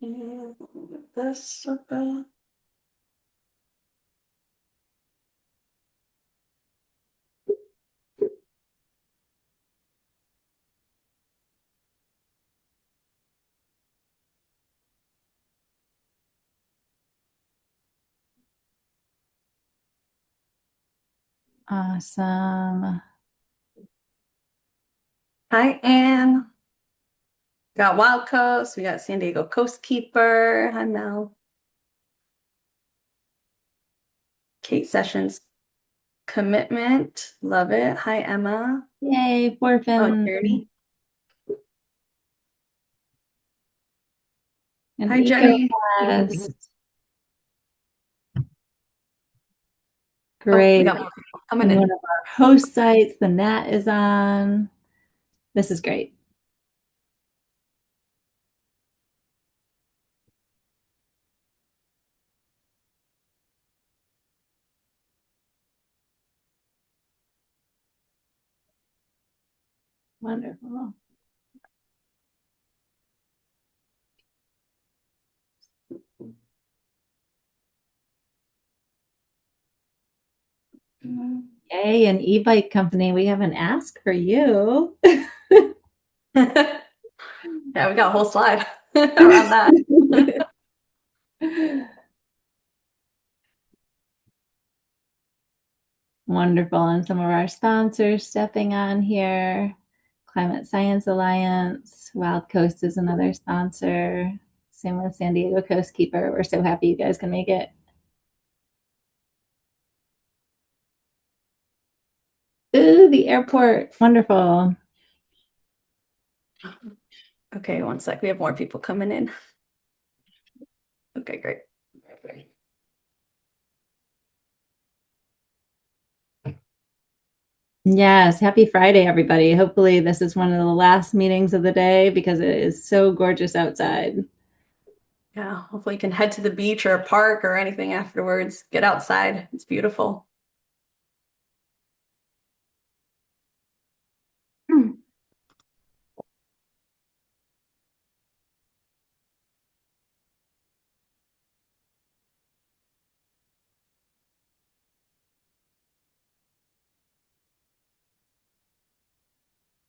Yeah, this okay. Awesome. Hi, Anne. Got Wild Coast. We got San Diego Coast Keeper. Hi, Mel. Kate Sessions Commitment. Love it. Hi, Emma. Yay, Oh, Orphan. Journey. An Hi, Jenny. EcoQuest. Oh, we Great. got more people coming And one in. of our host sites, the Nat is on. This is great. Wonderful. Yay, an e-bike company. We have an ask for you. Yeah, we got a whole slide around that. Wonderful. And some of our sponsors stepping on here. Climate Science Alliance. Wild Coast is another sponsor. Same with San Diego Coast Keeper. We're so happy you guys can make it. Ooh, the airport. Wonderful. Okay, one sec. We have more people coming in. Okay, great. Yes, happy Friday, everybody. Hopefully, this is one of the last meetings of the day because it is so gorgeous outside. Yeah, hopefully you can head to the beach or a park or anything afterwards. Get outside. It's beautiful. Hmm.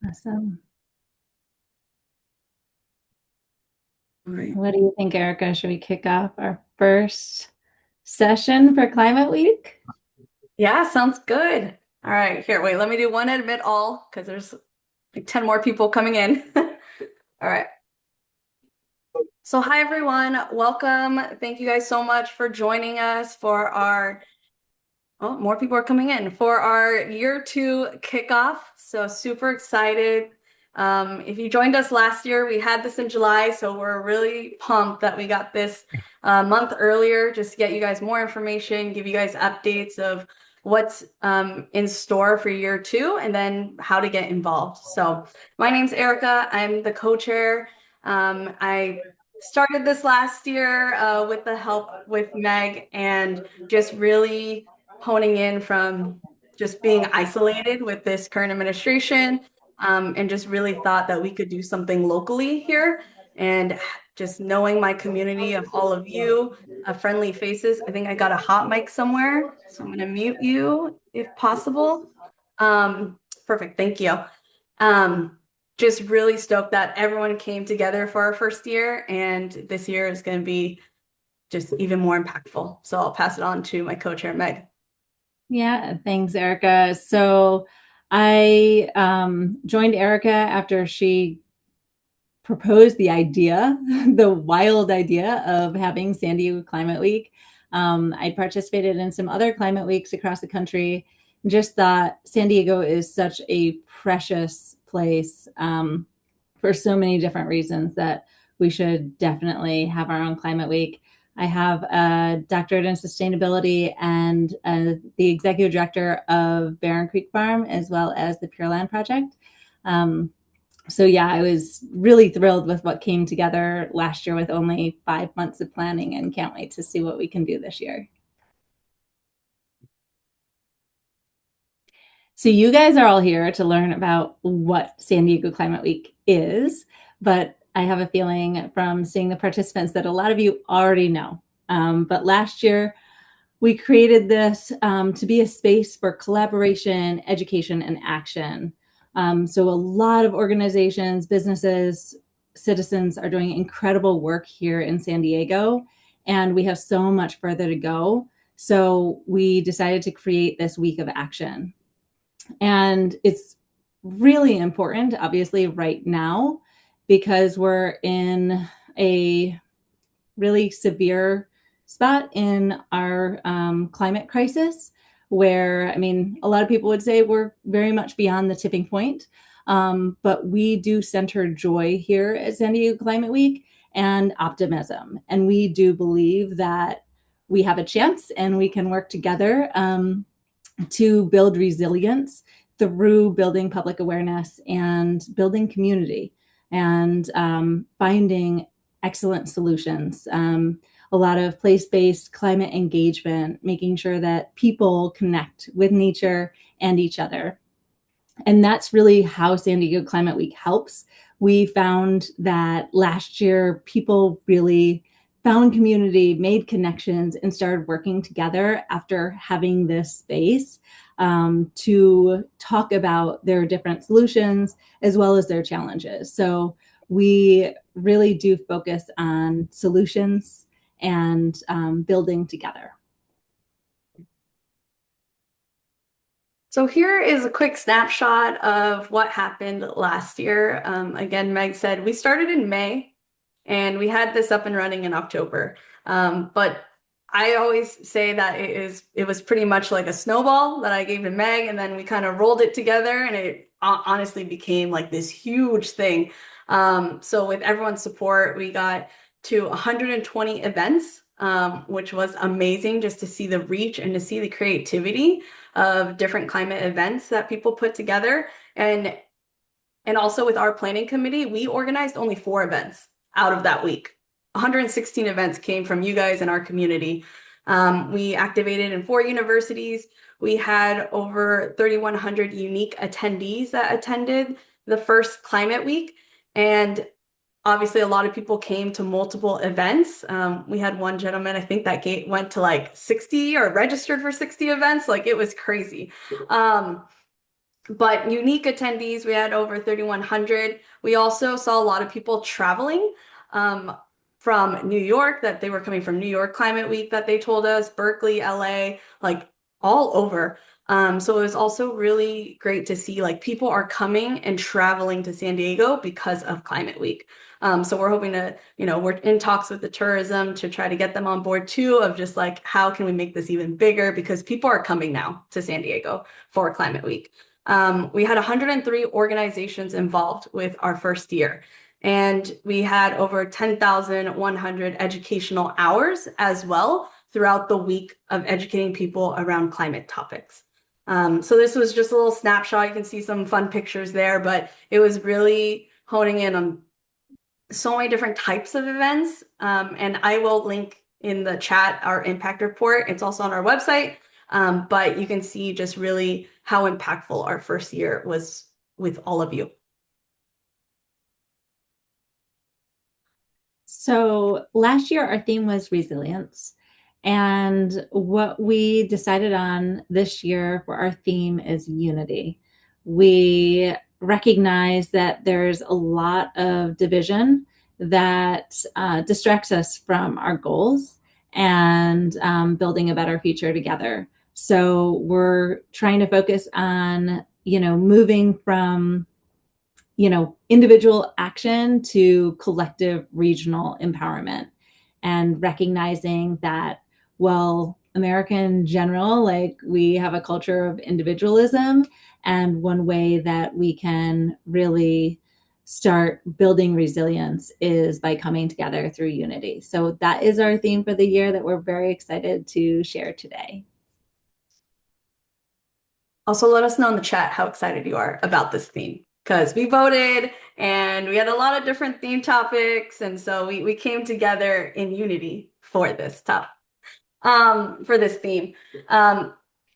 Awesome. All right. What do you think, Erica? Should we kick off our first session for Climate Week? Yeah, sounds good. All right, here, wait, let me do one admit all because there's like 10 more people coming in. All right. So, hi everyone. Welcome. Thank you guys so much for joining us for our, oh, more people are coming in for our year two kickoff. So, super excited. If you joined us last year, we had this in July, so we're really pumped that we got this a month earlier just to get you guys more information, give you guys updates of what's in store for year two, and then how to get involved. So, my name's Erica. I'm the co-chair. I started this last year with the help with Meg and just really honing in from just being isolated with this current administration and just really thought that we could do something locally here. And just knowing my community of all of you, friendly faces. I think I got a hot mic somewhere, so I'm going to mute you if possible. Perfect. Thank you. Um, just really stoked that everyone came together for our first year, and this year is going to be just even more impactful. So I'll pass it on to my co-chair, Meg. Yeah, thanks, Erica. So I joined Erica after she proposed the idea, the wild idea of having San Diego Climate Week. I participated in some other climate weeks across the country. Just thought San Diego is such a precious place for so many different reasons that we should definitely have our own climate week. I have a doctorate in sustainability and the executive director of Barron Creek Farm, as well as the Pure Land Project. So yeah, I was really thrilled with what came together last year with only 5 months of planning and can't wait to see what we can do this year. So you guys are all here to learn about what San Diego Climate Week is, but I have a feeling from seeing the participants that a lot of you already know. But last year, we created this to be a space for collaboration, education, and action. So a lot of organizations, businesses, citizens are doing incredible work here in San Diego, and we have so much further to go. So we decided to create this week of action. And it's really important, obviously, right now, because we're in a really severe spot in our climate crisis, where, I mean, a lot of people would say we're very much beyond the tipping point. But we do center joy here at San Diego Climate Week and optimism. And we do believe that we have a chance and we can work together to build resilience through building public awareness and building community and finding excellent solutions. A lot of place-based climate engagement, making sure that people connect with nature and each other. And that's really how San Diego Climate Week helps. We found that last year, people really found community, made connections, and started working together after having this space to talk about their different solutions as well as their challenges. So we really do focus on solutions and building together. So here is a quick snapshot of what happened last year. Again, Meg said we started in May and we had this up and running in October. But I always say that it was pretty much like a snowball that I gave to Meg, and then we kind of rolled it together, and it honestly became like this huge thing. So with everyone's support, we got to 120 events, which was amazing just to see the reach and to see the creativity of different climate events that people put together. And also with our planning committee, we organized only 4 events out of that week. 116 events came from you guys in our community. We activated in 4 universities. We had over 3,100 unique attendees that attended the first climate week. And obviously, a lot of people came to multiple events. We had one gentleman, I think that gate went to like 60 or registered for 60 events. Like, it was crazy. But unique attendees, we had over 3,100. We also saw a lot of people traveling from New York, that they were coming from New York Climate Week that they told us, Berkeley, LA, like all over. So it was also really great to see like people are coming and traveling to San Diego because of Climate Week. So we're hoping to, we're in talks with the tourism to try to get them on board too, of just like, how can we make this even bigger? Because people are coming now to San Diego for Climate Week. We had 103 organizations involved with our first year, and we had over 10,100 educational hours as well throughout the week of educating people around climate topics. So this was just a little snapshot. You can see some fun pictures there, but it was really honing in on so many different types of events. And I will link in the chat our impact report. It's also on our website. But you can see just really how impactful our first year was with all of you. So last year, our theme was resilience. And what we decided on this year for our theme is unity. We recognize that there's a lot of division that distracts us from our goals and building a better future together. So we're trying to focus on, moving from individual action to collective regional empowerment, and recognizing that, well, America in general, like, we have a culture of individualism, and one way that we can really start building resilience is by coming together through unity. So that is our theme for the year that we're very excited to share today. Also, let us know in the chat how excited you are about this theme, because we voted and we had a lot of different theme topics. And so we came together in unity for this for this theme.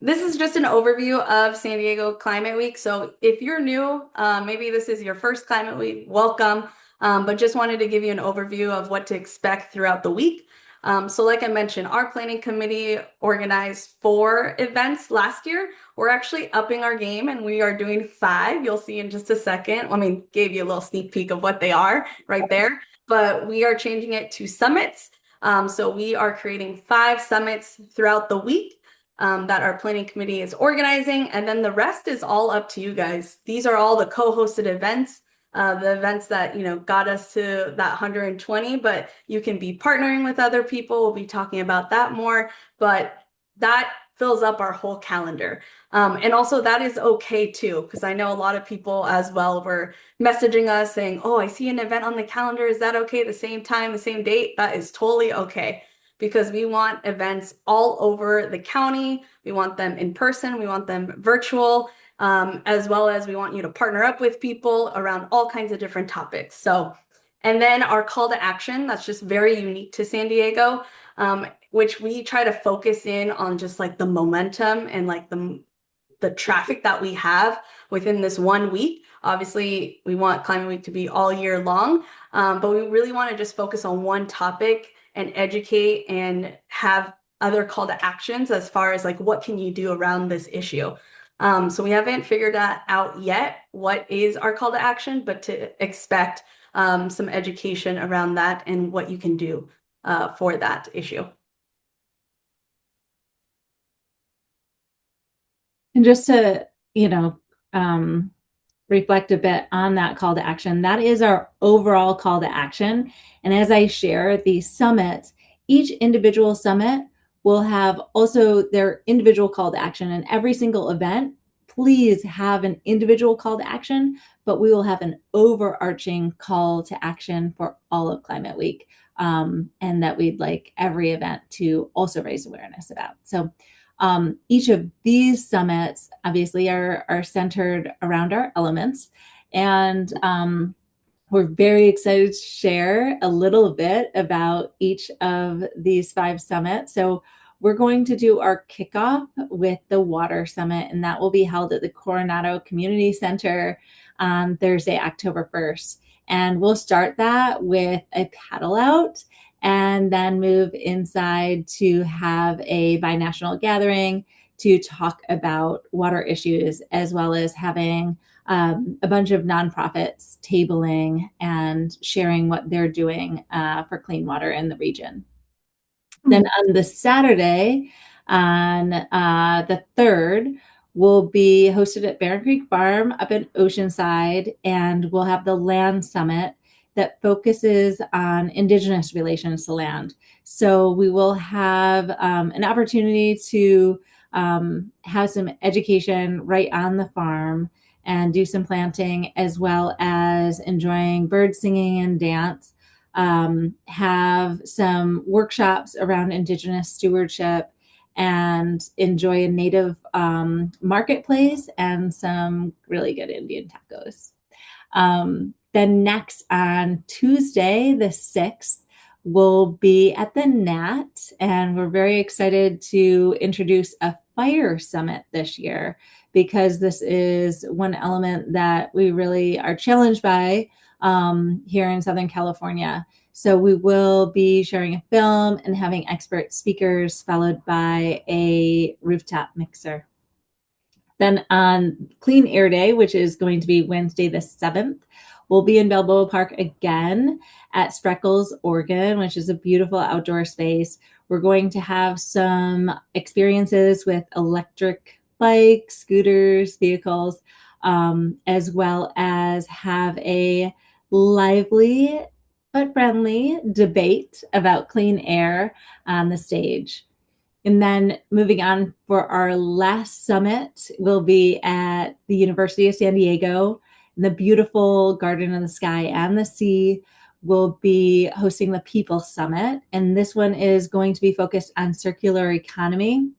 This is just an overview of San Diego Climate Week. So if you're new, maybe this is your first Climate Week, welcome. but just wanted to give you an overview of what to expect throughout the week. So like I mentioned, our planning committee organized 4 events last year. We're actually upping our game and we are doing 5. You'll see in just a second. I mean, gave you a little sneak peek of what they are right there, but we are changing it to summits. So we are creating 5 summits throughout the week that our planning committee is organizing, and then the rest is all up to you guys. These are all the co-hosted events. The events that got us to that 120, but you can be partnering with other people. We'll be talking about that more, but that fills up our whole calendar. And also that is okay too, because I know a lot of people as well were messaging us saying, oh, I see an event on the calendar. Is that okay? The same time, the same date? That is totally okay, because we want events all over the county. We want them in person. We want them virtual. As well as we want you to partner up with people around all kinds of different topics. So, and then our call to action, that's just very unique to San Diego, which we try to focus in on just like the momentum and like the traffic that we have within this one week. Obviously, we want Climate Week to be all year long, but we really want to just focus on one topic and educate and have other call to actions as far as like what can you do around this issue. So we haven't figured that out yet, what is our call to action, but to expect some education around that and what you can do for that issue. And just to, reflect a bit on that call to action, that is our overall call to action. And as I share these summits, each individual summit will have also their individual call to action. And every single event, please have an individual call to action, but we will have an overarching call to action for all of Climate Week, and that we'd like every event to also raise awareness about. So each of these summits obviously are centered around our elements, and we're very excited to share a little bit about each of these 5 summits. So we're going to do our kickoff with the Water Summit, and that will be held at the Coronado Community Center on Thursday, October 1st. And we'll start that with a paddle out and then move inside to have a binational gathering to talk about water issues, as well as having a bunch of nonprofits tabling and sharing what they're doing for clean water in the region. Then on the Saturday, on the 3rd, we'll be hosted at Bear Creek Farm up in Oceanside, and we'll have the Land Summit that focuses on Indigenous relations to land. So we will have an opportunity to have some education right on the farm and do some planting, as well as enjoying bird singing and dance. Have some workshops around Indigenous stewardship, and enjoy a native marketplace and some really good Indian tacos. Then next on Tuesday, the 6th, we'll be at the Nat, and we're very excited to introduce a fire summit this year, because this is one element that we really are challenged by here in Southern California. So we will be sharing a film and having expert speakers, followed by a rooftop mixer. Then on Clean Air Day, which is going to be Wednesday the 7th, we'll be in Balboa Park again at Spreckles, Oregon, which is a beautiful outdoor space. We're going to have some experiences with electric bikes, scooters, vehicles, as well as have a lively but friendly debate about clean air on the stage. And then moving on for our last summit, we'll be at the University of San Diego. In the beautiful Garden of the Sky and the Sea, we'll be hosting the People Summit. And this one is going to be focused on circular economy,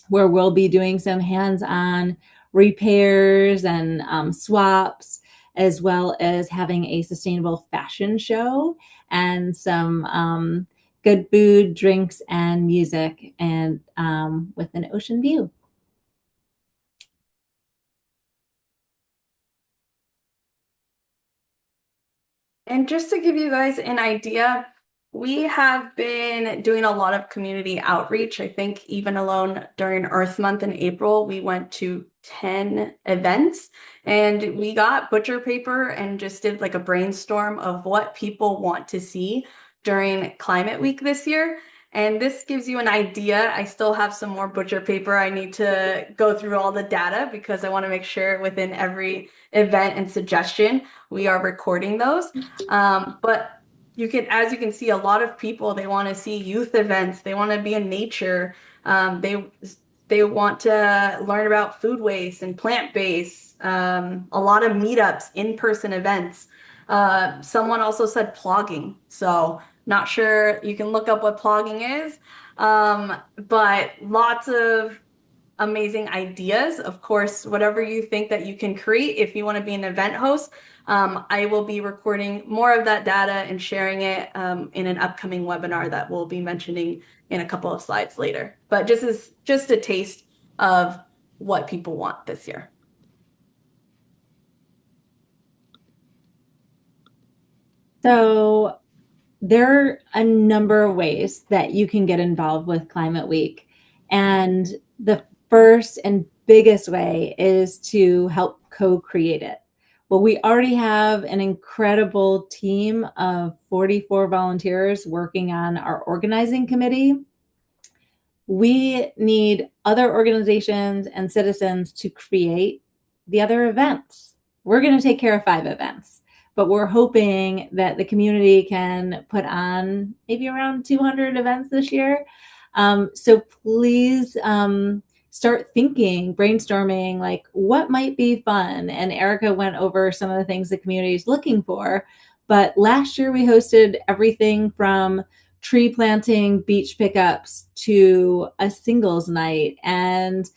where we'll be doing some hands-on repairs and swaps, as well as having a sustainable fashion show and some good food, drinks, and music, and with an ocean view. And just to give you guys an idea, we have been doing a lot of community outreach. I think even alone during Earth Month in April, we went to 10 events and we got butcher paper and just did like a brainstorm of what people want to see during Climate Week this year. And this gives you an idea. I still have some more butcher paper. I need to go through all the data because I want to make sure within every event and suggestion, we are recording those. But as you can see, a lot of people, they want to see youth events. They want to be in nature. They want to learn about food waste and plant-based. A lot of meetups, in-person events. Someone also said plogging. So not sure, you can look up what plogging is. But lots of amazing ideas. Of course, whatever you think that you can create, if you want to be an event host, I will be recording more of that data and sharing it in an upcoming webinar that we'll be mentioning in a couple of slides later. But just a taste of what people want this year. So there are a number of ways that you can get involved with Climate Week. And the first and biggest way is to help co-create it. Well, we already have an incredible team of 44 volunteers working on our organizing committee. We need other organizations and citizens to create the other events. We're going to take care of 5 events, but we're hoping that the community can put on maybe around 200 events this year. So please start thinking, brainstorming, like what might be fun. And Erika went over some of the things the community is looking for. But last year we hosted everything from tree planting, beach pickups to a singles night and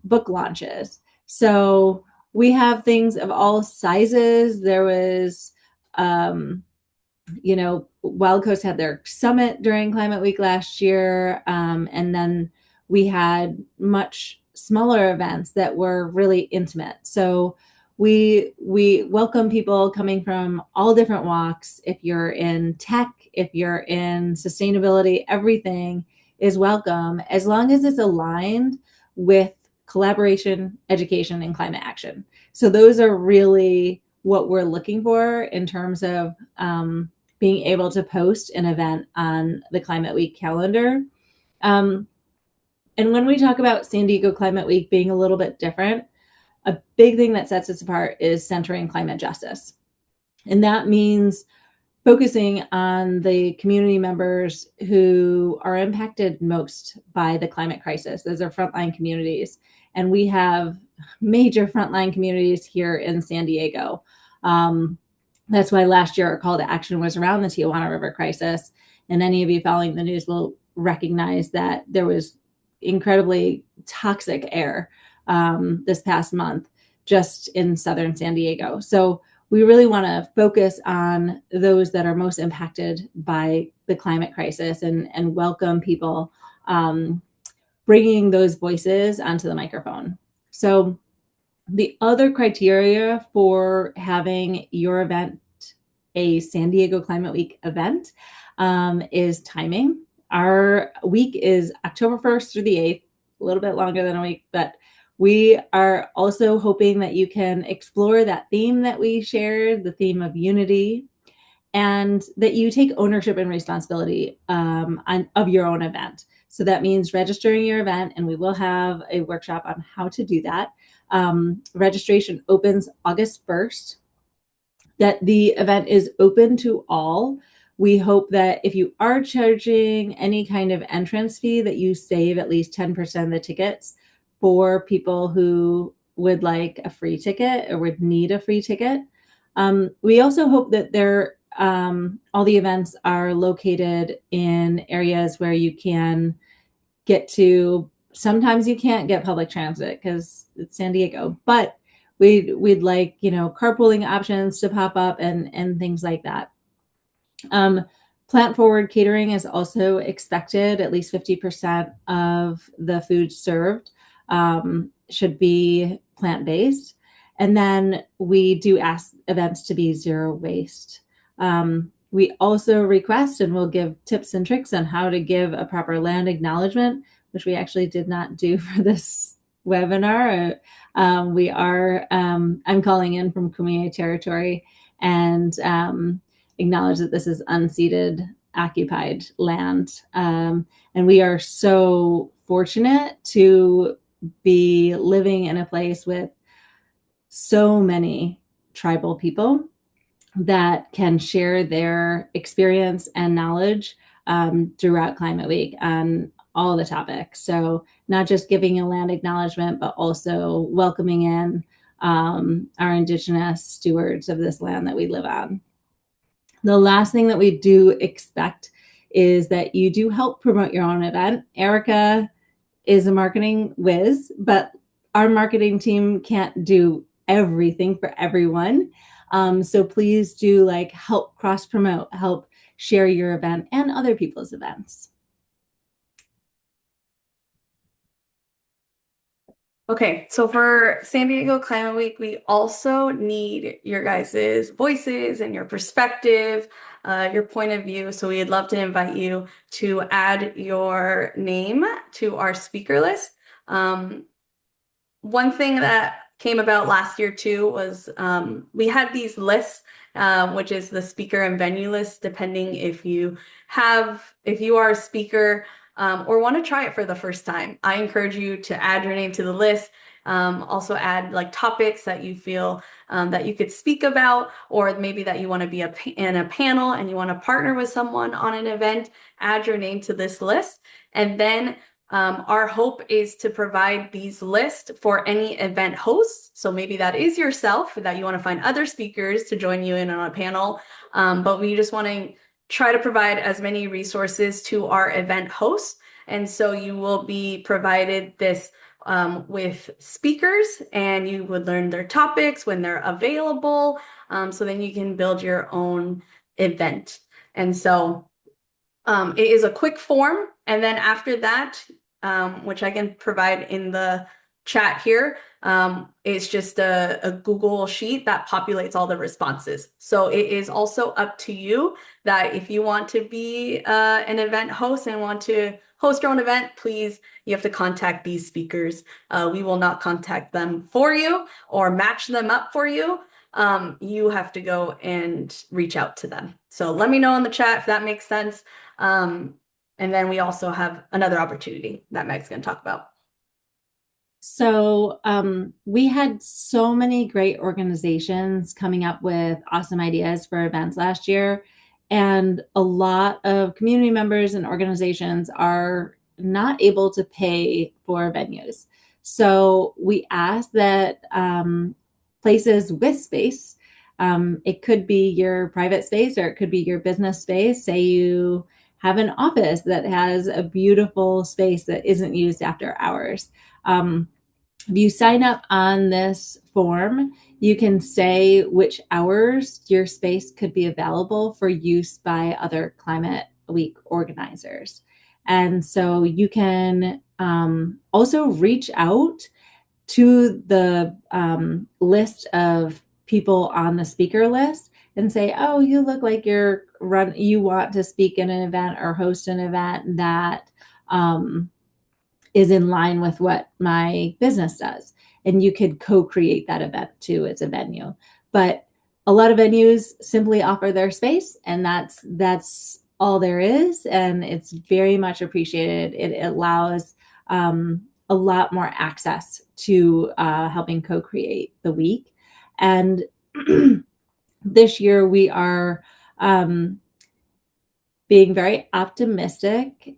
book launches. So we have things of all sizes. There was, Wild Coast had their summit during Climate Week last year. And then we had much smaller events that were really intimate. So we welcome people coming from all different walks. If you're in tech, if you're in sustainability, everything is welcome as long as it's aligned with collaboration, education, and climate action. So those are really what we're looking for in terms of being able to post an event on the Climate Week calendar. And when we talk about San Diego Climate Week being a little bit different, a big thing that sets us apart is centering climate justice. And that means focusing on the community members who are impacted most by the climate crisis. Those are frontline communities. And we have major frontline communities here in San Diego. That's why last year our call to action was around the Tijuana River crisis. And any of you following the news will recognize that there was incredibly toxic air this past month just in southern San Diego. So we really want to focus on those that are most impacted by the climate crisis and welcome people bringing those voices onto the microphone. So the other criteria for having your event a San Diego Climate Week event is timing. Our week is October 1st through the 8th, a little bit longer than a week, but we are also hoping that you can explore that theme that we shared, the theme of unity, and that you take ownership and responsibility of your own event. So that means registering your event, and we will have a workshop on how to do that. Registration opens August 1st. That the event is open to all. We hope that if you are charging any kind of entrance fee, that you save at least 10% of the tickets for people who would like a free ticket or would need a free ticket. We also hope that all the events are located in areas where you can get to. Sometimes you can't get public transit because it's San Diego, but we'd like, carpooling options to pop up and things like that. Plant forward catering is also expected. At least 50% of the food served should be plant-based. And then we do ask events to be zero waste. We also request and we'll give tips and tricks on how to give a proper land acknowledgement, which we actually did not do for this webinar. I'm calling in from Kumeyaay territory and acknowledge that this is unceded, occupied land. And we are so fortunate to be living in a place with so many tribal people that can share their experience and knowledge throughout Climate Week on all the topics. So not just giving a land acknowledgement, but also welcoming in our Indigenous stewards of this land that we live on. The last thing that we do expect is that you do help promote your own event. Erika is a marketing whiz, but our marketing team can't do everything for everyone. So please do help cross promote, help share your event and other people's events. Okay, so for San Diego Climate Week, we also need your guys' voices and your perspective, your point of view. So we'd love to invite you to add your name to our speaker list. One thing that came about last year too was we had these lists, which is the speaker and venue list, depending if you are a speaker or want to try it for the first time. I encourage you to add your name to the list. Also add topics that you feel that you could speak about, or maybe that you want to be in a panel and you want to partner with someone on an event. Add your name to this list, and then our hope is to provide these lists for any event hosts. So maybe that is yourself, that you want to find other speakers to join you in on a panel. But we just want to try to provide as many resources to our event hosts. And so you will be provided this with speakers, and you would learn their topics when they're available. So then you can build your own event. And so it is a quick form. And then after that, which I can provide in the chat here, it's just a Google sheet that populates all the responses. So it is also up to you that if you want to be an event host and want to host your own event, please, you have to contact these speakers. We will not contact them for you or match them up for you. You have to go and reach out to them. So let me know in the chat if that makes sense. And then we also have another opportunity that Meg's going to talk about. So we had so many great organizations coming up with awesome ideas for events last year. And a lot of community members and organizations are not able to pay for venues. So we asked that places with space, it could be your private space or it could be your business space. Say you have an office that has a beautiful space that isn't used after hours. If you sign up on this form, you can say which hours your space could be available for use by other Climate Week organizers. And so you can also reach out to the list of people on the speaker list and say, oh, you look like you want to speak in an event or host an event that is in line with what my business does. And you could co-create that event too as a venue. But a lot of venues simply offer their space, and that's all there is. And it's very much appreciated. It allows a lot more access to helping co-create the week. And this year we are being very optimistic,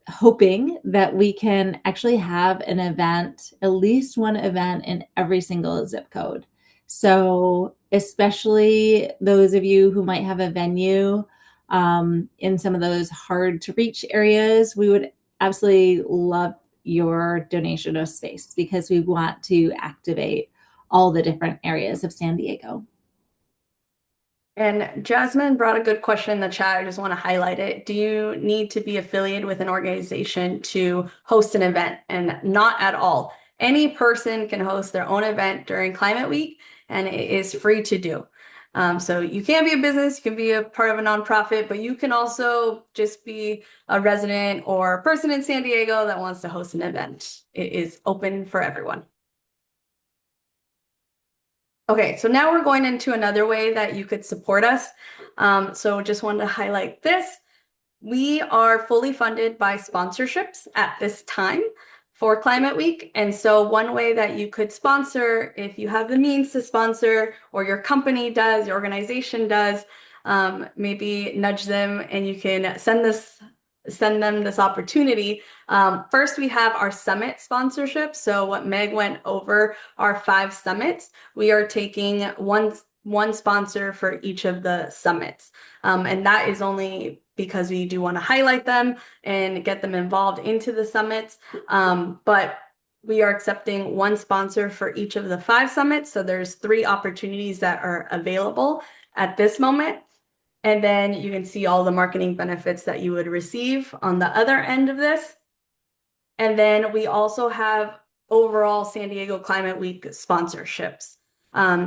hoping that we can actually have an event, at least one event in every single zip code. So especially those of you who might have a venue in some of those hard to reach areas, we would absolutely love your donation of space because we want to activate all the different areas of San Diego. And Jasmine brought a good question in the chat. I just want to highlight it. Do you need to be affiliated with an organization to host an event? And not at all. Any person can host their own event during Climate Week, and it is free to do. So you can be a business, you can be a part of a nonprofit, but you can also just be a resident or a person in San Diego that wants to host an event. It is open for everyone. Okay, so now we're going into another way that you could support us. So just wanted to highlight this. We are fully funded by sponsorships at this time for Climate Week. And so one way that you could sponsor, if you have the means to sponsor, or your company does, your organization does, maybe nudge them and you can send them this opportunity. First, we have our summit sponsorship. So what Meg went over are 5 summits. We are taking one sponsor for each of the summits. And that is only because we do want to highlight them and get them involved into the summits. But we are accepting one sponsor for each of the 5 summits. So there's 3 opportunities that are available at this moment. And then you can see all the marketing benefits that you would receive on the other end of this. And then we also have overall San Diego Climate Week sponsorships.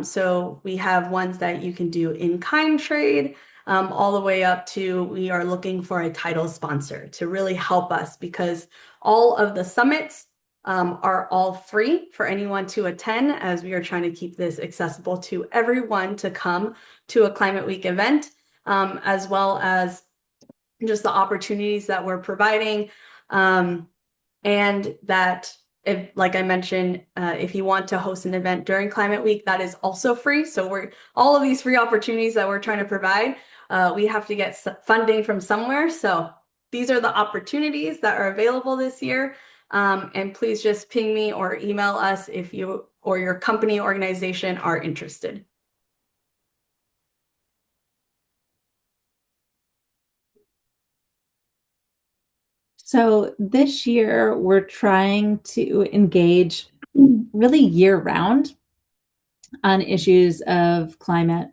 So we have ones that you can do in kind trade, all the way up to we are looking for a title sponsor to really help us, because all of the summits are all free for anyone to attend, as we are trying to keep this accessible to everyone to come to a Climate Week event, as well as just the opportunities that we're providing. And that, if, like I mentioned, if you want to host an event during Climate Week, that is also free. So all of these free opportunities that we're trying to provide, we have to get funding from somewhere. So these are the opportunities that are available this year. And please just ping me or email us if you or your company organization are interested. So this year, we're trying to engage really year round on issues of climate.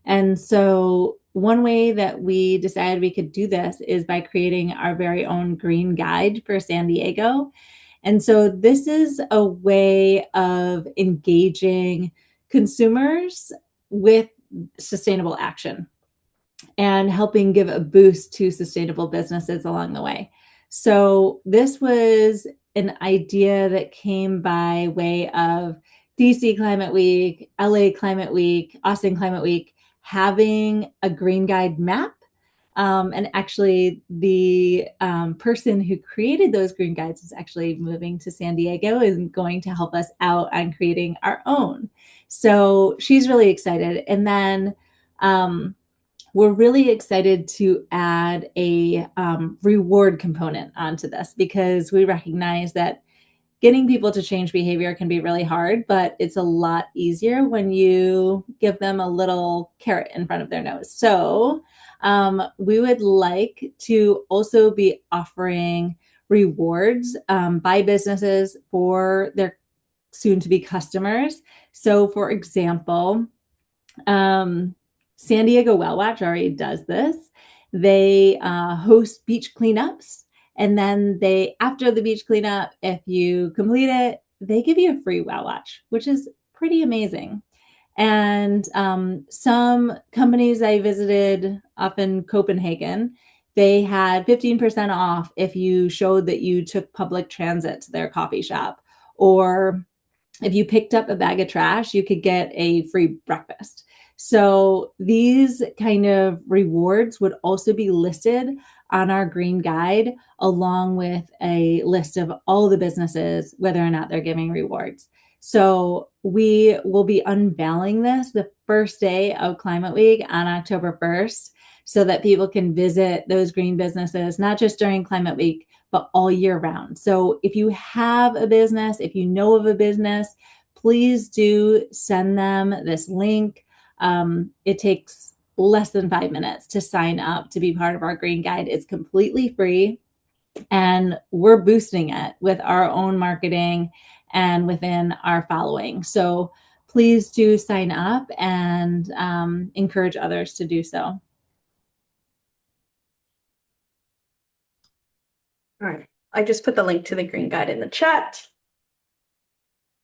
And so one way that we decided we could do this is by creating our very own green guide for San Diego. And so this is a way of engaging consumers with sustainable action and helping give a boost to sustainable businesses along the way. So this was an idea that came by way of DC Climate Week, LA Climate Week, Austin Climate Week, having a green guide map. And actually, the person who created those green guides is actually moving to San Diego and going to help us out on creating our own. So she's really excited. And then we're really excited to add a reward component onto this, because we recognize that getting people to change behavior can be really hard, but it's a lot easier when you give them a little carrot in front of their nose. So we would like to also be offering rewards by businesses for their soon-to-be customers. So for example, San Diego Well Watch already does this. They host beach cleanups. And then after the beach cleanup, if you complete it, they give you a free Well Watch, which is pretty amazing. And some companies I visited up in Copenhagen, they had 15% off if you showed that you took public transit to their coffee shop. Or if you picked up a bag of trash, you could get a free breakfast. So these kind of rewards would also be listed on our green guide, along with a list of all the businesses, whether or not they're giving rewards. So we will be unveiling this the first day of Climate Week on October 1st, so that people can visit those green businesses, not just during Climate Week, but all year round. So if you have a business, if you know of a business, please do send them this link. It takes less than 5 minutes to sign up to be part of our green guide. It's completely free, and we're boosting it with our own marketing and within our following. So please do sign up and encourage others to do so. All right. I just put the link to the green guide in the chat.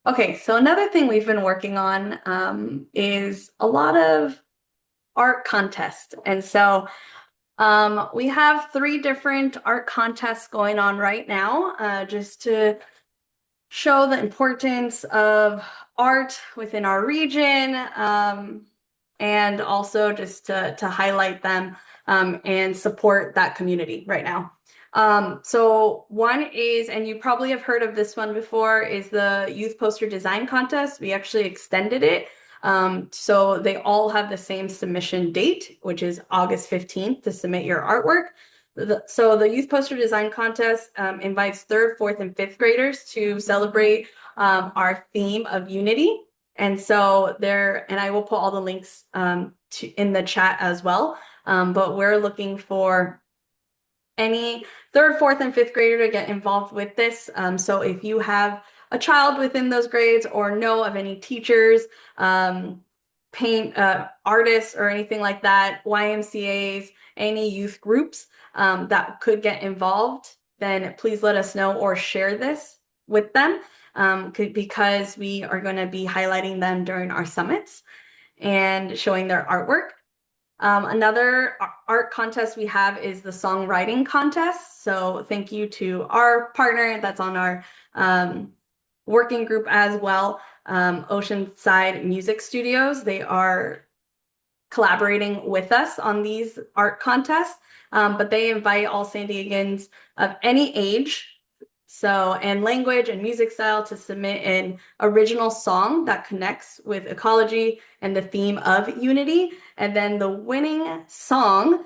Okay, so another thing we've been working on is a lot of art contest. And so we have 3 different art contests going on right now, just to show the importance of art within our region, and also just to highlight them and support that community right now. So one is, and you probably have heard of this one before, is the Youth Poster Design Contest. We actually extended it. So they all have the same submission date, which is August 15th to submit your artwork. So the Youth Poster Design Contest invites 3rd, 4th, and 5th graders to celebrate our theme of unity. And so and I will put all the links in the chat as well. But we're looking for any 3rd, 4th, and 5th grader to get involved with this. So if you have a child within those grades or know of any teachers, paint artists or anything like that, YMCAs, any youth groups that could get involved, then please let us know or share this with them, because we are going to be highlighting them during our summits and showing their artwork. Another art contest we have is the songwriting contest. So thank you to our partner that's on our working group as well, Oceanside Music Studios. They are collaborating with us on these art contests, but they invite all San Diegans of any age, and language and music style, to submit an original song that connects with ecology and the theme of unity. And then the winning song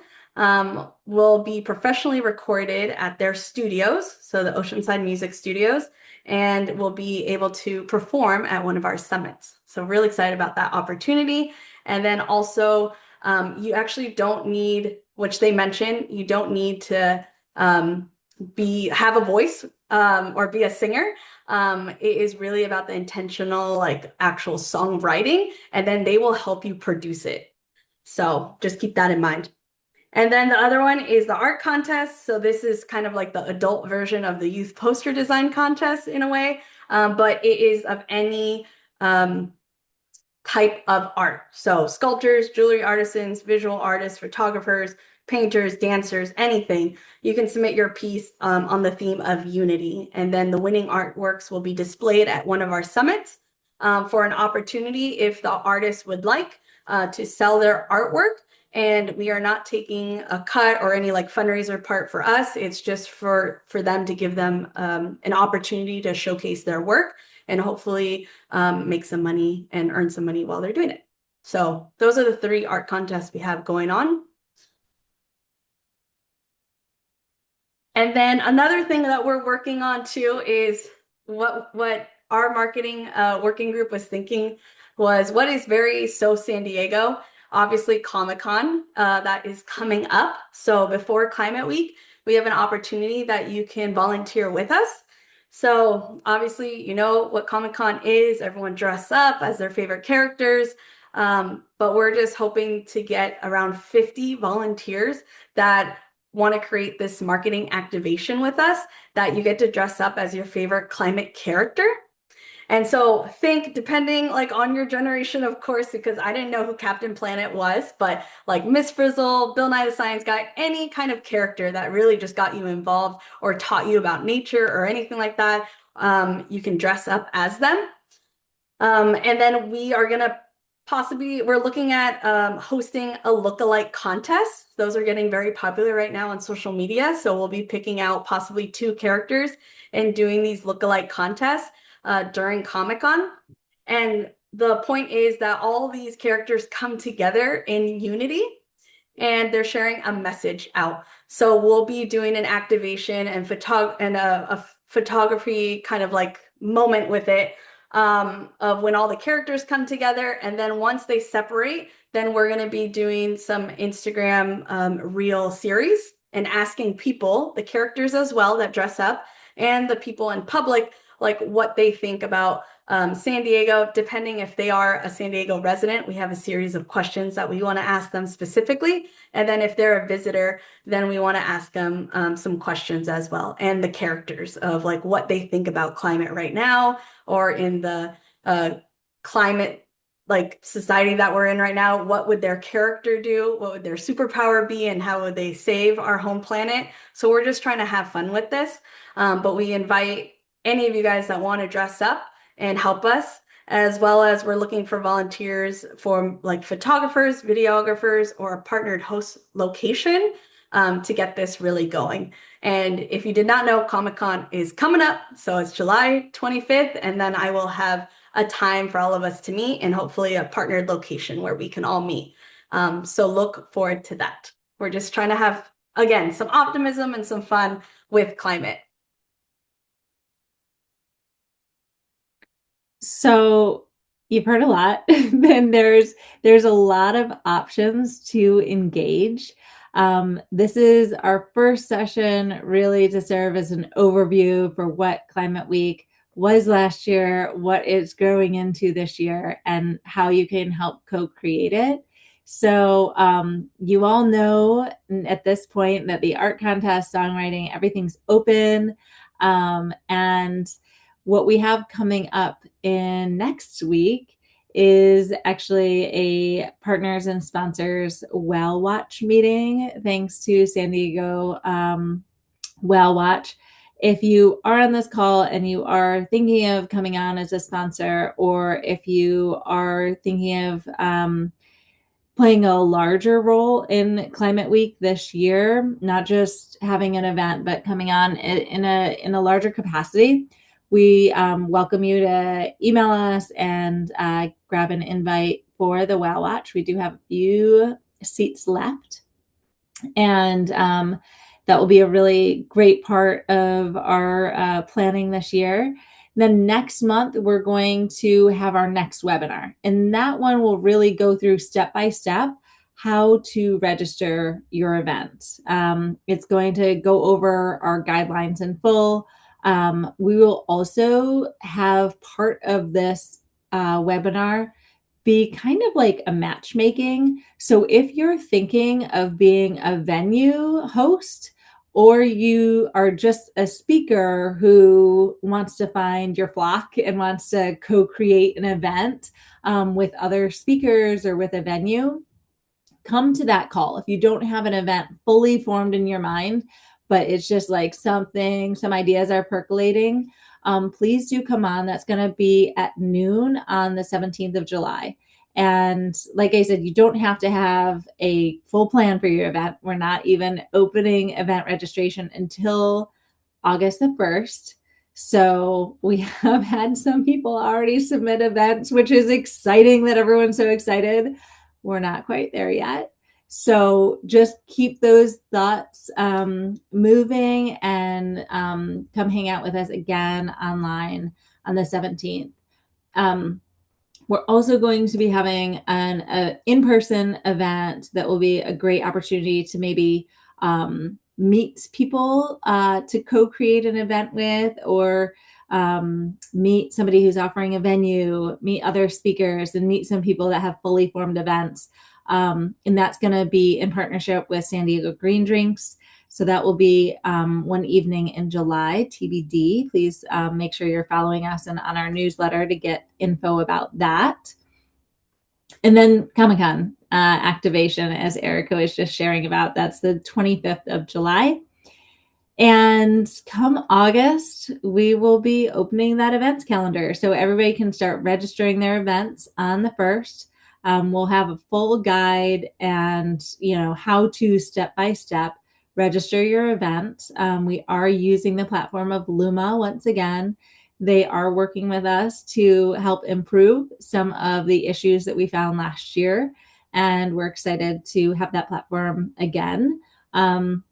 will be professionally recorded at their studios, so the Oceanside Music Studios, and will be able to perform at one of our summits. So really excited about that opportunity. And then also, you actually don't need, which they mentioned, you don't need to have a voice or be a singer. It is really about the intentional, like actual songwriting, and then they will help you produce it. So just keep that in mind. And then the other one is the art contest. So this is kind of like the adult version of the youth poster design contest in a way, but it is of any type of art. So sculptors, jewelry artisans, visual artists, photographers, painters, dancers, anything. You can submit your piece on the theme of unity. And then the winning artworks will be displayed at one of our summits for an opportunity, if the artist would like, to sell their artwork. And we are not taking a cut or any like fundraiser part for us. It's just for them to give them an opportunity to showcase their work and hopefully make some money and earn some money while they're doing it. So those are the 3 art contests we have going on. And then another thing that we're working on too is what our marketing working group was thinking was what is very so San Diego. Obviously, Comic-Con that is coming up. So before Climate Week, we have an opportunity that you can volunteer with us. So obviously, you know what Comic-Con is. Everyone dress up as their favorite characters. But we're just hoping to get around 50 volunteers that want to create this marketing activation with us, that you get to dress up as your favorite climate character. And so think, depending like on your generation, of course, because I didn't know who Captain Planet was, but like Miss Frizzle, Bill Nye the Science Guy, any kind of character that really just got you involved or taught you about nature or anything like that, you can dress up as them. And then we are going to we're looking at hosting a lookalike contest. Those are getting very popular right now on social media. So we'll be picking out possibly 2 characters and doing these lookalike contests during Comic-Con. And the point is that all these characters come together in unity and they're sharing a message out. So we'll be doing an activation and a photography kind of like moment with it, of when all the characters come together. And then once they separate, then we're going to be doing some Instagram reel series and asking people, the characters as well that dress up, and the people in public, like what they think about San Diego. Depending if they are a San Diego resident, we have a series of questions that we want to ask them specifically. And then if they're a visitor, then we want to ask them some questions as well. And the characters of like what they think about climate right now, or in the climate like society that we're in right now, what would their character do? What would their superpower be? And how would they save our home planet? So we're just trying to have fun with this. But we invite any of you guys that want to dress up and help us, as well as we're looking for volunteers for like photographers, videographers, or a partnered host location to get this really going. And if you did not know, Comic-Con is coming up. So it's July 25th. And then I will have a time for all of us to meet and hopefully a partnered location where we can all meet. So look forward to that. We're just trying to have, again, some optimism and some fun with climate. So you've heard a lot. Then there's a lot of options to engage. This is our first session really to serve as an overview for what Climate Week was last year, what it's growing into this year, and how you can help co-create it. So you all know at this point that the art contest, songwriting, everything's open. And what we have coming up in next week is actually a partners and sponsors whale watch meeting, thanks to San Diego Whale Watch. If you are on this call and you are thinking of coming on as a sponsor, or if you are thinking of playing a larger role in Climate Week this year, not just having an event, but coming on in a larger capacity, we welcome you to email us and grab an invite for the Whale Watch. We do have a few seats left, and that will be a really great part of our planning this year. Then next month, we're going to have our next webinar, and that one will really go through step by step how to register your event. It's going to go over our guidelines in full. We will also have part of this webinar be kind of like a matchmaking. So if you're thinking of being a venue host, or you are just a speaker who wants to find your flock and wants to co-create an event with other speakers or with a venue, come to that call. If you don't have an event fully formed in your mind, but it's just like some ideas are percolating, please do come on. That's going to be at noon on the 17th of July. And like I said, you don't have to have a full plan for your event. We're not even opening event registration until August the 1st. So we have had some people already submit events, which is exciting that everyone's so excited. We're not quite there yet. So just keep those thoughts moving, and come hang out with us again online on the 17th. We're also going to be having an in-person event that will be a great opportunity to maybe meet people to co-create an event with, or meet somebody who's offering a venue, meet other speakers, and meet some people that have fully formed events. And that's going to be in partnership with San Diego Green Drinks. So that will be one evening in July, TBD. Please make sure you're following us and on our newsletter to get info about that. And then Comic-Con activation, as Erika was just sharing about, that's the 25th of July. And come August, we will be opening that events calendar. So everybody can start registering their events on the 1st. We'll have a full guide and, how to step by step register your event. We are using the platform of Luma once again. They are working with us to help improve some of the issues that we found last year. And we're excited to have that platform again. And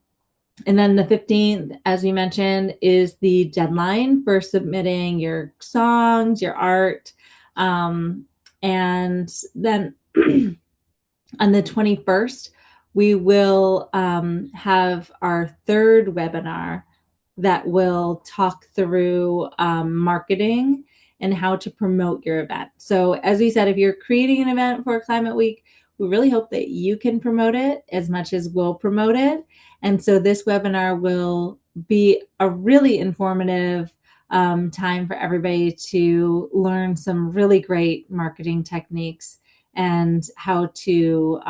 then the 15th, as we mentioned, is the deadline for submitting your songs, your art. And then on the 21st, we will have our third webinar that will talk through marketing and how to promote your event. So as we said, if you're creating an event for Climate Week, we really hope that you can promote it as much as we'll promote it. And so this webinar will be a really informative time for everybody to learn some really great marketing techniques and how to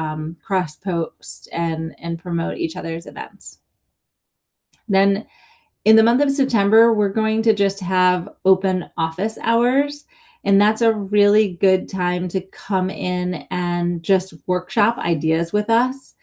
cross post and promote each other's events. Then in the month of September, we're going to just have open office hours. And that's a really good time to come in and just workshop ideas with us.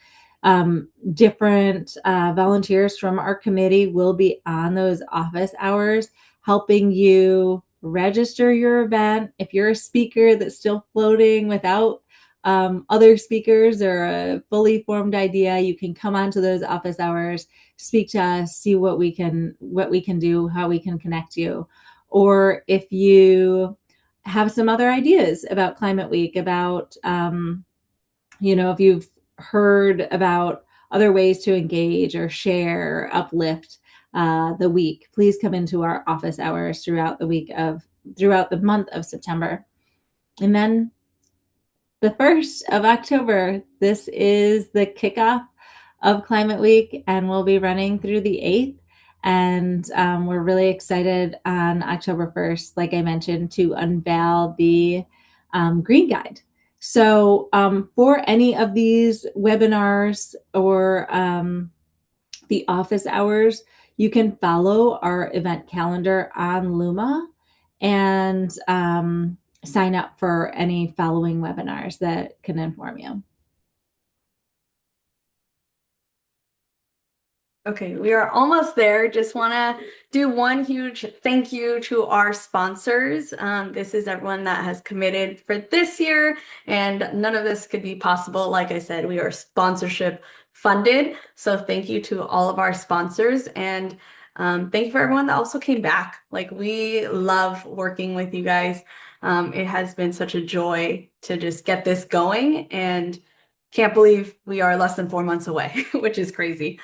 Different volunteers from our committee will be on those office hours, helping you register your event. If you're a speaker that's still floating without other speakers or a fully formed idea, you can come onto those office hours, speak to us, see what we can do, how we can connect you. Or if you have some other ideas about Climate Week, about if you've heard about other ways to engage or share, uplift the week, please come into our office hours throughout the month of September. And then the 1st of October, this is the kickoff of Climate Week, and we'll be running through the 8th. And we're really excited on October 1st, like I mentioned, to unveil the Green Guide. So for any of these webinars or the office hours, you can follow our event calendar on Luma and sign up for any following webinars that can inform you. Okay, we are almost there. Just want to do one huge thank you to our sponsors. This is everyone that has committed for this year, and none of this could be possible. Like I said, we are sponsorship funded. So thank you to all of our sponsors, and thank you for everyone that also came back. Like, we love working with you guys. It has been such a joy to just get this going, and can't believe we are less than 4 months away, which is crazy.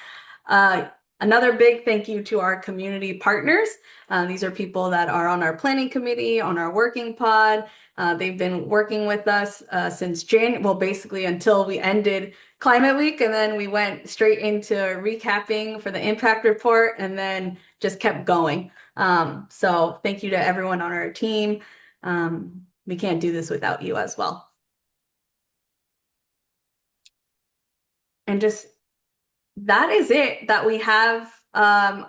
Another big thank you to our community partners. These are people that are on our planning committee, on our working pod. They've been working with us since January, well, basically until we ended Climate Week, and then we went straight into recapping for the impact report, and then just kept going. So thank you to everyone on our team. We can't do this without you as well. And just that is it that we have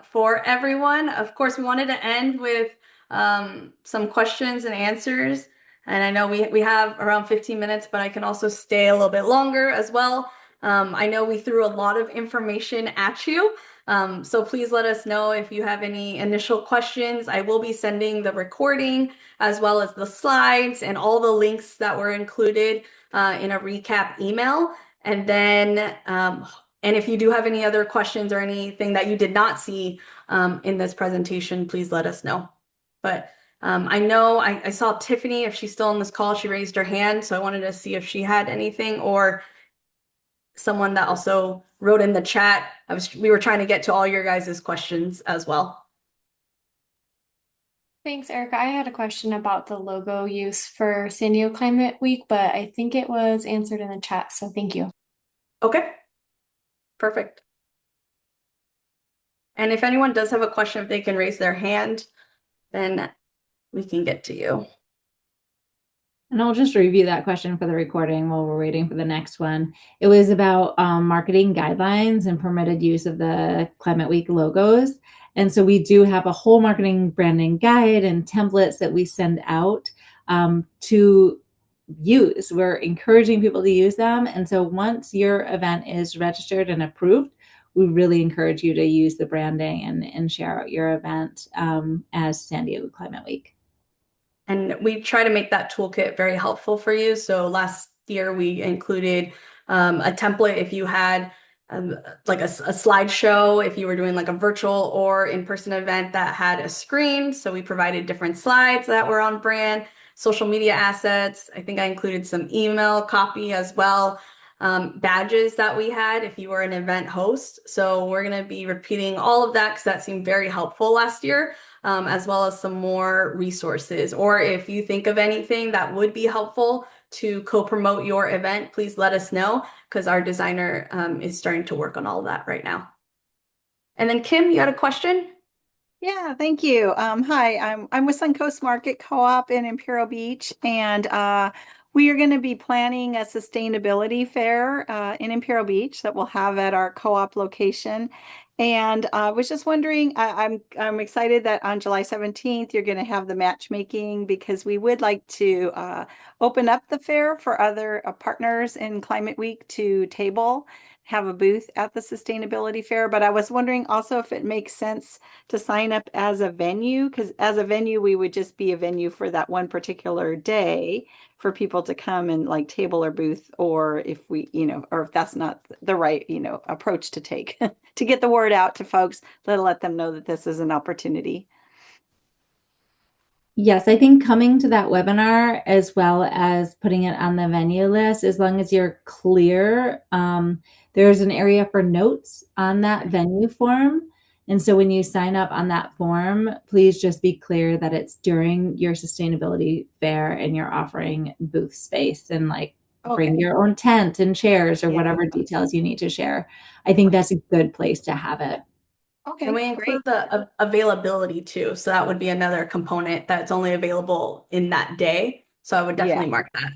for everyone. Of course, we wanted to end with some questions and answers. And I know we have around 15 minutes, but I can also stay a little bit longer as well. I know we threw a lot of information at you. So please let us know if you have any initial questions. I will be sending the recording as well as the slides and all the links that were included in a recap email. And then and if you do have any other questions or anything that you did not see in this presentation, please let us know. But I know I saw Tiffany, if she's still on this call, she raised her hand. So I wanted to see if she had anything, or someone that also wrote in the chat. We were trying to get to all your guys' questions as well. Thanks, Erica. I had a question about the logo use for San Diego Climate Week, but I think it was answered in the chat, so thank you. Okay. Perfect. And if anyone does have a question, if they can raise their hand, then we can get to you. And I'll just review that question for the recording while we're waiting for the next one. It was about marketing guidelines and permitted use of the Climate Week logos. And so we do have a whole marketing branding guide and templates that we send out to use. We're encouraging people to use them. And so once your event is registered and approved, we really encourage you to use the branding and share out your event as San Diego Climate Week. And we try to make that toolkit very helpful for you. So last year we included a template if you had like a slideshow, if you were doing like a virtual or in-person event that had a screen. So we provided different slides that were on brand, social media assets. I think I included some email copy as well. Badges that we had if you were an event host. So we're going to be repeating all of that because that seemed very helpful last year, as well as some more resources. Or if you think of anything that would be helpful to co-promote your event, please let us know, because our designer is starting to work on all of that right now. And then Kim, you had a question? Yeah, thank you. Hi, I'm with Suncoast Market Co-op in Imperial Beach, and we are going to be planning a sustainability fair in Imperial Beach that we'll have at our co-op location. And I was just wondering, I'm excited that on July 17th you're going to have the matchmaking because we would like to open up the fair for other partners in Climate Week to table, have a booth at the sustainability fair. But I was wondering also if it makes sense to sign up as a venue, because as a venue, we would just be a venue for that one particular day for people to come and like table or booth, or if we, or if that's not the right, approach to take to get the word out to folks, let them know that this is an opportunity. Yes, I think coming to that webinar as well as putting it on the venue list, as long as you're clear, there's an area for notes on that venue form. And so when you sign up on that form, please just be clear that it's during your sustainability fair and you're offering booth space and like bring Okay. your own tent and chairs or Yeah. whatever details you need to share. I think that's a good place to have it. Okay, And we include the availability too. So that would be another component that's only available in that day. So I would definitely mark that.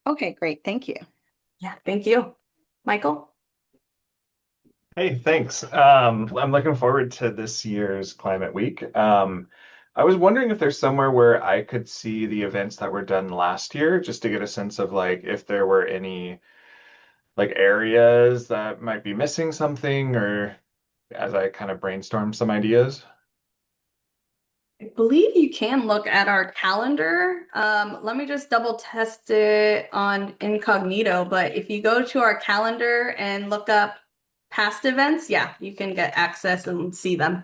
Okay, great. Thank you. Yeah, thank you. Michael? Hey, thanks. I'm looking forward to this year's Climate Week. I was wondering if there's somewhere where I could see the events that were done last year, just to get a sense of like if there were any like areas that might be missing something, or as I kind of brainstorm some ideas. I believe you can look at our calendar. Let me just double test it on incognito, but if you go to our calendar and look up past events, yeah, you can get access and see them.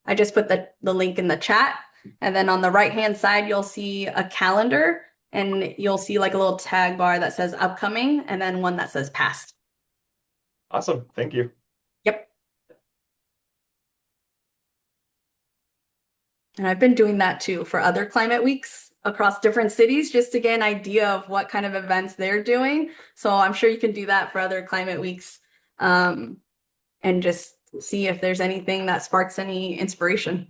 I just put the link in the chat, and then on the right-hand side, you'll see a calendar, and you'll see like a little tag bar that says upcoming, and then one that says past. Awesome. Thank you. Yep. And I've been doing that too for other climate weeks across different cities just to get an idea of what kind of events they're doing. So I'm sure you can do that for other climate weeks and just see if there's anything that sparks any inspiration.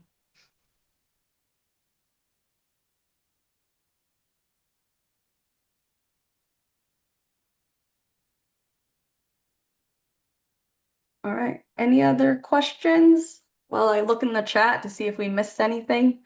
All right. Any other questions while I look in the chat to see if we missed anything?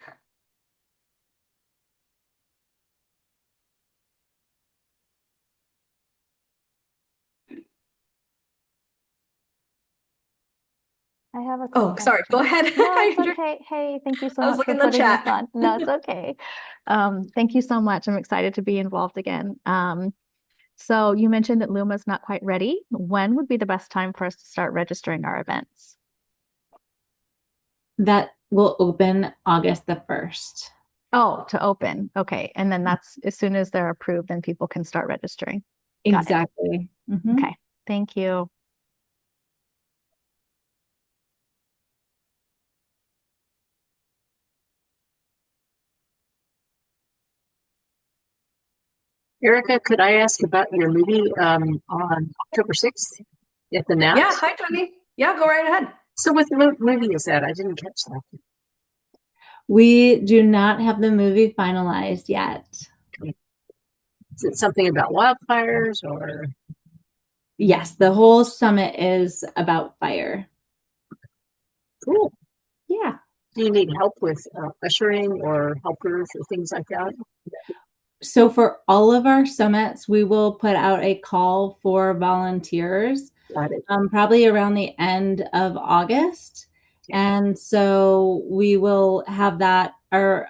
I have a quick Oh, sorry. Go question. ahead. No, it's okay. Hey, thank you so I was much for looking in the putting this chat. on. No, it's okay. Thank you so much. I'm excited to be involved again. So you mentioned that Luma's not quite ready. When would be the best time for us to start registering our events? That will open August the 1st. Oh, to open. Okay. And then that's as soon as they're approved, then people can start registering. Got it. Exactly. Mhm. Okay. Thank you. Erika, could I ask about your movie on October 6th at the Nats? Yeah. Hi, Tony. Yeah, go right ahead. So what movie is that? I didn't catch that. We do not have the movie finalized yet. Is it something about wildfires or? Yes, the whole summit is about fire. Cool. Yeah. Do you need help with ushering or helpers or things like that? So for all of our summits, we will put out a call for volunteers, Got it. probably around the end of August. And so we will have that, or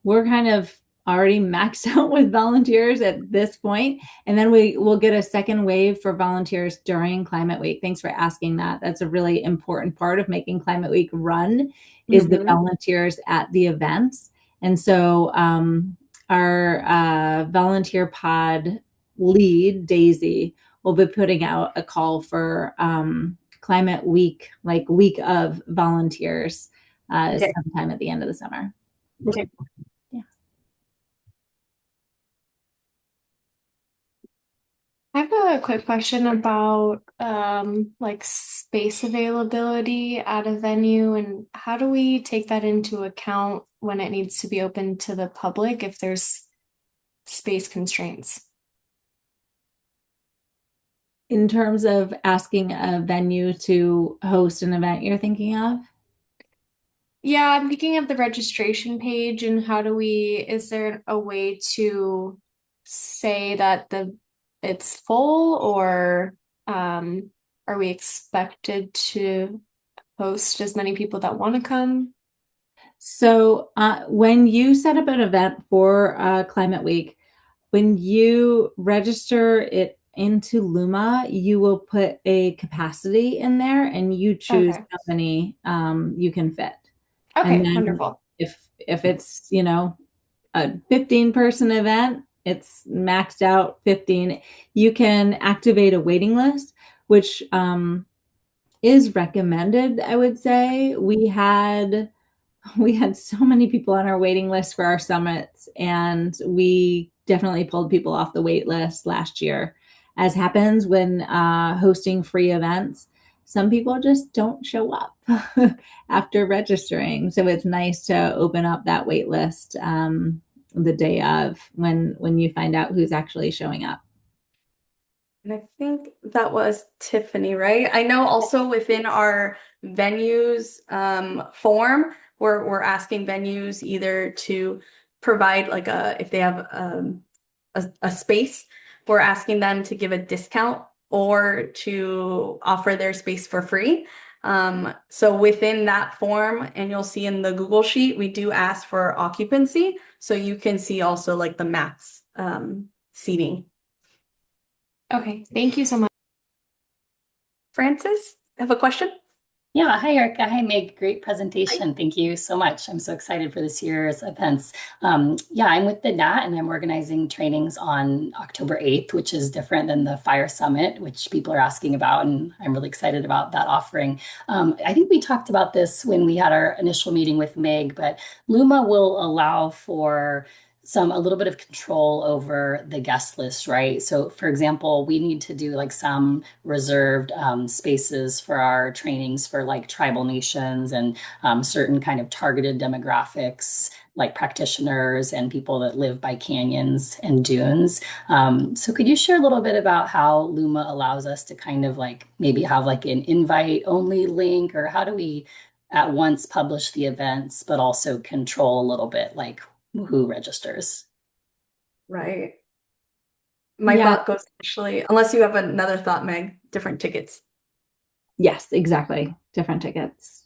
we're kind of already maxed out with volunteers at this point, and then we will get a second wave for volunteers during Climate Week. Thanks for asking that. That's a really important part of making Climate Week run is the volunteers at the events. And so our volunteer pod lead, Daisy, will be putting out a call for Climate Week, like week of volunteers sometime at the end of the summer. Okay. Yeah. I have a quick question about like space availability at a venue, and how do we take that into account when it needs to be open to the public if there's space constraints? In terms of asking a venue to host an event you're thinking of? Yeah, I'm thinking of the registration page and how do we, is there a way to say that it's full or are we expected to host as many people that want to come? So when you set up an event for Climate Week, when you register it into Luma, you will put a capacity in there and you choose Okay. how many you can fit. And Okay, then wonderful. if it's, you know, a 15-person event, it's maxed out 15. You can activate a waiting list, which is recommended, I would say. We had so many people on our waiting list for our summits, and we definitely pulled people off the wait list last year. As happens when hosting free events, some people just don't show up after registering. So it's nice to open up that wait list the day of when you find out who's actually showing up. And I think that was Tiffany, right? I know also within our venues form, we're asking venues either to provide like if they have a space, we're asking them to give a discount or to offer their space for free. So within that form, and you'll see in the Google Sheet, we do ask for occupancy. So you can see also like the max seating. Okay, thank you so much. Francis, have a question? Yeah, hi Erica. Hi Meg. Great presentation. Thank you so much. I'm so excited for this year's events. Yeah, I'm with the NAT and I'm organizing trainings on October 8th, which is different than the Fire Summit, which people are asking about. And I'm really excited about that offering. I think we talked about this when we had our initial meeting with Meg, but Luma will allow for a little bit of control over the guest list, right? So, for example, we need to do like some reserved spaces for our trainings for like tribal nations and certain kind of targeted demographics like practitioners and people that live by canyons and dunes. So could you share a little bit about how Luma allows us to kind of like maybe have like an invite only link, or how do we at once publish the events, but also control a little bit like who registers? Right. My Yeah, thought goes initially, unless you have another thought, Meg, different tickets. yes, exactly. Different tickets.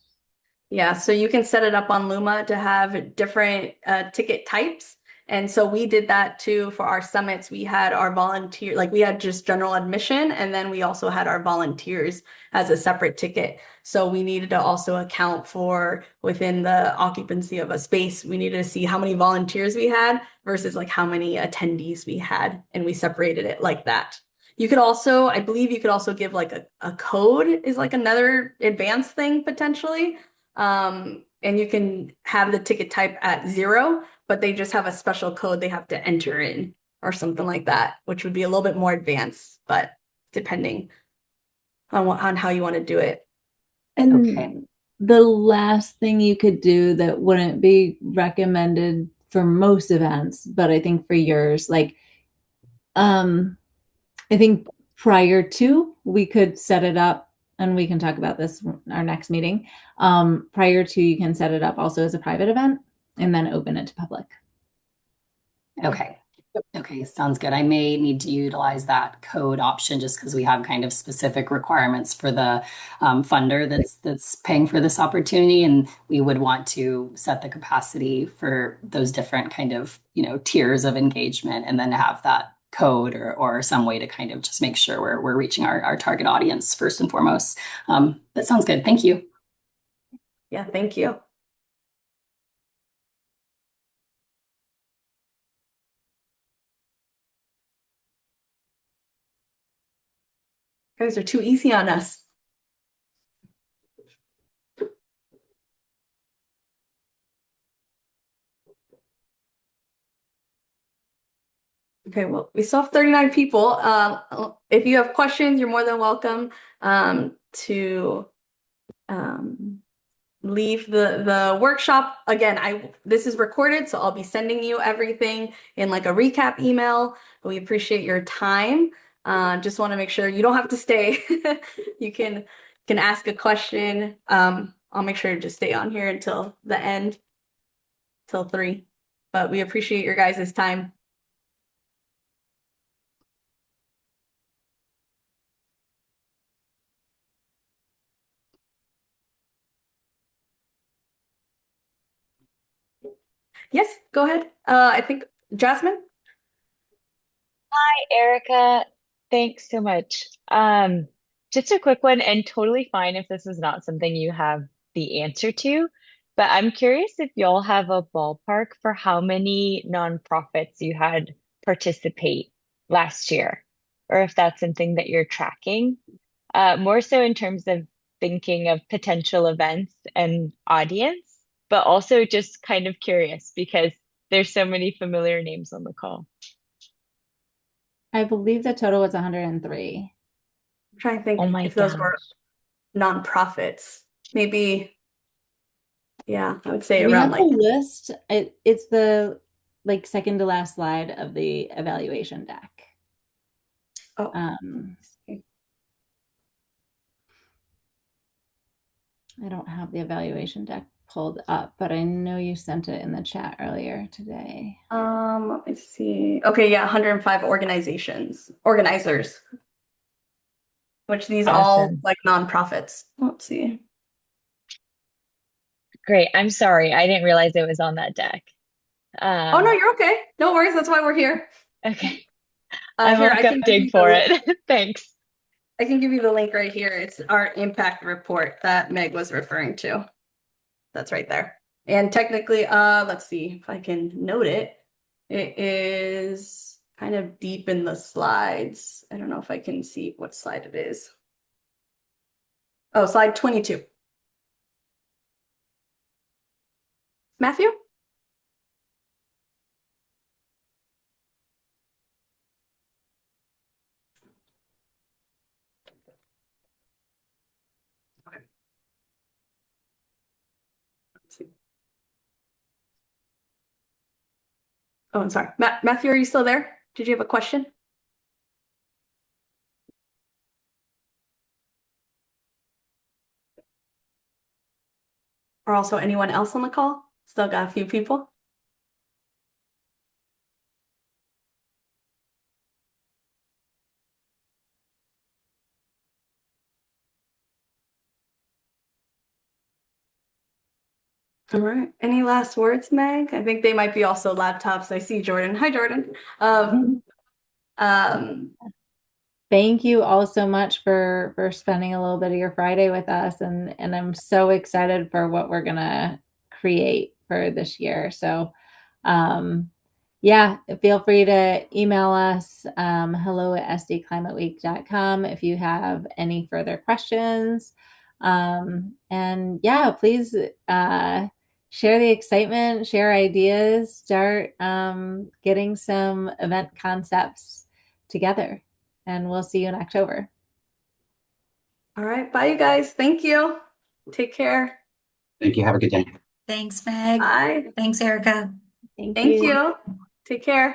Yeah, so you can set it up on Luma to have different ticket types. And so we did that too for our summits. We had our volunteer, like we had just general admission, and then we also had our volunteers as a separate ticket. So we needed to also account for within the occupancy of a space, we needed to see how many volunteers we had versus like how many attendees we had. And we separated it like that. You could also, I believe you could also give like a code is like another advanced thing potentially. And you can have the ticket type at 0, but they just have a special code they have to enter in or something like that, which would be a little bit more advanced, but depending on how you want to do it. And Okay. the last thing you could do that wouldn't be recommended for most events, but I think for yours, like, I think prior to, we could set it up, and we can talk about this in our next meeting. Prior to, you can set it up also as a private event and then open it to public. Okay. Okay, sounds good. I may need to utilize that code option just because we have kind of specific requirements for the funder that's paying for this opportunity, and we would want to set the capacity for those different kind of tiers of engagement, and then have that code or some way to kind of just make sure we're reaching our target audience first and foremost. That sounds good. Thank you. Yeah, thank you. You guys are too easy on us. Okay, well, we still have 39 people. If you have questions, you're more than welcome to leave the workshop. Again, this is recorded, so I'll be sending you everything in like a recap email. We appreciate your time. Just want to make sure you don't have to stay. You can ask a question. I'll make sure to just stay on here until the end, till 3. But we appreciate your guys' time. Yes, go ahead. I think Jasmine. Hi, Erica. Thanks so much. Just a quick one, and totally fine if this is not something you have the answer to, but I'm curious if y'all have a ballpark for how many nonprofits you had participate last year, or if that's something that you're tracking. More so in terms of thinking of potential events and audience, but also just kind of curious because there's so many familiar names on the call. I believe the total was 103. I'm trying to think Oh my if those gosh. were nonprofits. Maybe, yeah, I would say We around have a like, list. It's the like second to last slide of the evaluation deck. oh, I don't have the evaluation deck pulled up, but I know you sent it in the chat earlier today. let me see. Okay, yeah, 105 organizers, which these all Awesome. like nonprofits. Let's see. Great. I'm sorry. I didn't realize it was on that deck. Oh no, you're okay. No worries. That's why we're here. Okay. I Here, will I go can give dig you for the it. Thanks. I can give you the link right here. It's our impact report that Meg was referring to. That's right there. And technically, let's see if I can note it. It is kind of deep in the slides. I don't know if I can see what slide it is. Oh, slide 22. Matthew? Okay. Let's see. Oh, I'm sorry. Matthew, are you still there? Did you have a question? Or also anyone else on the call? Still got a few people. All right. Any last words, Meg? I think they might be also laptops. I see Jordan. Hi, Jordan. Thank you all so much for spending a little bit of your Friday with us, and I'm so excited for what we're gonna create for this year. So, yeah, feel free to email us hello@sdclimateweek.com if you have any further questions. And yeah, please share the excitement, share ideas, start getting some event concepts together. And we'll see you in October. All right. Bye, you guys. Thank you. Take care. Thank you. Have a good day. Thanks, Meg. Bye. Thanks, Erica. Thank Thank you. you. Take care.